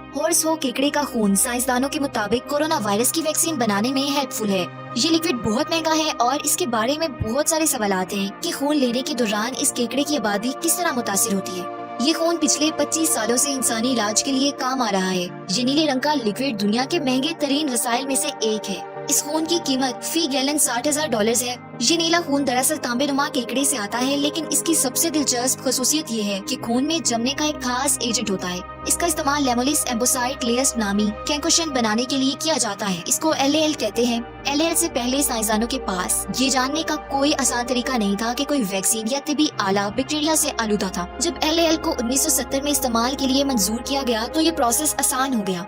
Horse हो केकड़े का खून साइंसदानों के मुताबिक कोरोना वायरस की वैक्सीन बनाने में हेल्पफुल है। ये लिक्विड बहुत महंगा है और इसके बारे में बहुत सारे सवालात हैं कि खून लेने के दौरान इस केकड़े की आबादी किस तरह मुतासिर होती है। ये खून पिछले 25 सालों से इंसानी इलाज के लिए काम आ रहा है। ये नीले रंग का लिक्विड दुनिया के महंगे तरीन वसाइल में से एक है। इस खून की कीमत फी गैलन $60,000 है। ये नीला खून दरअसल तांबे नुमा केकड़े से आता है, लेकिन इसकी सबसे दिलचस्प खसूसियत ये है कि खून में जमने का एक खास एजेंट होता है। इसका इस्तेमाल लेमोलिस एम्बोसाइक्लेयस नामी कैंकोशन बनाने के लिए किया जाता है। इसको LAL कहते हैं। LAL से पहले साइंसदानों के पास ये जानने का कोई आसान तरीका नहीं था कि कोई वैक्सीन या तिबी आला बैक्टीरिया से आलूदा था। जब LAL को 1970 में इस्तेमाल के लिए मंजूर किया गया तो ये प्रोसेस आसान हो गया।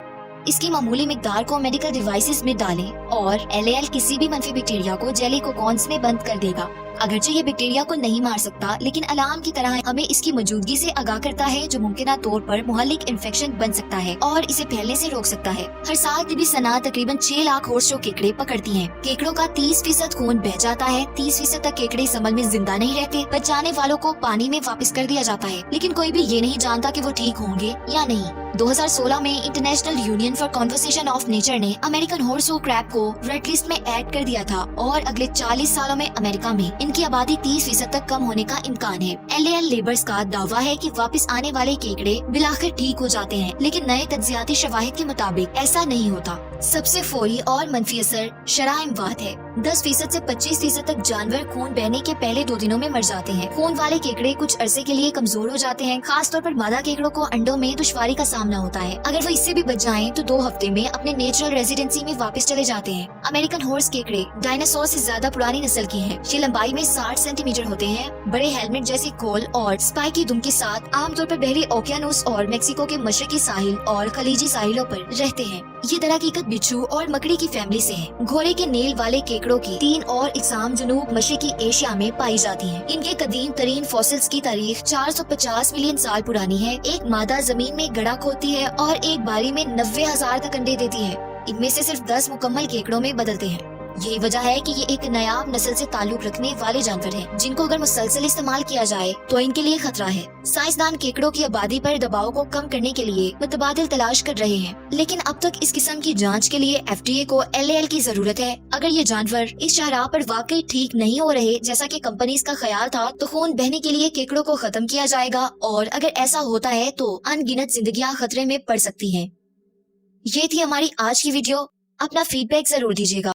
इसकी मामूली मिकदार को मेडिकल डिवाइसेस में डालें और LAL किसी भी मनफी बैक्टीरिया को जेली कोकॉन्स में बंद कर देगा। अगरचे ये बैक्टीरिया को नहीं मार सकता, लेकिन अलार्म की तरह हमें इसकी मौजूदगी से आगाह करता है जो मुमकिन तौर पर मुहल्लिक इन्फेक्शन बन सकता है और इसे फैलने से रोक सकता है। हर साल तिबी सनअत तकरीबन 6 लाख हॉर्स शो केकड़े पकड़ती है। केकड़ों का 30% खून बह जाता है। 30% तक केकड़े इस अमल में जिंदा नहीं रहते। बचाने वालों को पानी में वापस कर दिया जाता है, लेकिन कोई भी ये नहीं जानता कि वो ठीक होंगे या नहीं। 2016 में international union for conservation of nature ने अमेरिकन हॉर्स हो क्रैब को रेड लिस्ट में ऐड कर दिया था और अगले 40 सालों में अमेरिका में इनकी आबादी 30% तक कम होने का इम्कान है। LAL लेबर्स का दावा है कि वापस आने वाले केकड़े बिलाखिर ठीक हो जाते हैं, लेकिन नए तज्जियाती शवाहिद के मुताबिक ऐसा नहीं होता। सबसे फौरी और मनफी असर शरह इमवात है। 10% से 25% तक जानवर खून बहने के पहले 2 दिनों में मर जाते हैं। खून वाले केकड़े कुछ अरसे के लिए कमजोर हो जाते हैं। खास तौर पर मादा केकड़ों को अंडों में दुश्वारी का सामना होता है। अगर वो इससे भी बच जाएं तो 2 हफ्ते में अपने नेचुरल रेजिडेंसी में वापस चले जाते हैं। अमेरिकन हॉर्स केकड़े डायनासोर से ज्यादा पुरानी नस्ल की हैं। ये लंबाई में 60 सेंटीमीटर होते हैं। बड़े हेलमेट जैसी खोल और स्पाइक की दुम के साथ आमतौर पर बहरी ओकियानूस और मेक्सिको के मशरकी साहिल और खलीजी साहिलों पर रहते हैं। ये दरहकीकत बिच्छू और मकड़ी की फैमिली से है। घोड़े के नेल वाले केकड़ों की 3 और इकसाम जनूब मशरकी एशिया में पाई जाती हैं। इनके कदीम तरीन फॉसिल्स की तारीख 450 मिलियन साल पुरानी है। एक मादा जमीन में गड़ा खोती है और एक बारी में 90,000 तक अंडे देती है। इनमें से सिर्फ 10 मुकम्मल केकड़ों में बदलते हैं। यही वजह है कि ये एक नायाब नस्ल से ताल्लुक रखने वाले जानवर हैं, जिनको अगर मुसलसल इस्तेमाल किया जाए तो इनके लिए खतरा है। साइंसदान केकड़ों की आबादी पर दबाव को कम करने के लिए मुतबादिल तलाश कर रहे हैं, लेकिन अब तक इस किस्म की जांच के लिए FDA को LAL की जरूरत है। अगर ये जानवर इस शाहराह पर वाकई ठीक नहीं हो रहे जैसा कि कंपनीज का ख्याल था, तो खून बहने के लिए केकड़ों को खत्म किया जाएगा और अगर ऐसा होता है तो अनगिनत जिंदगियां खतरे में पड़ सकती हैं। ये थी हमारी आज की वीडियो। अपना फीडबैक जरूर दीजिएगा।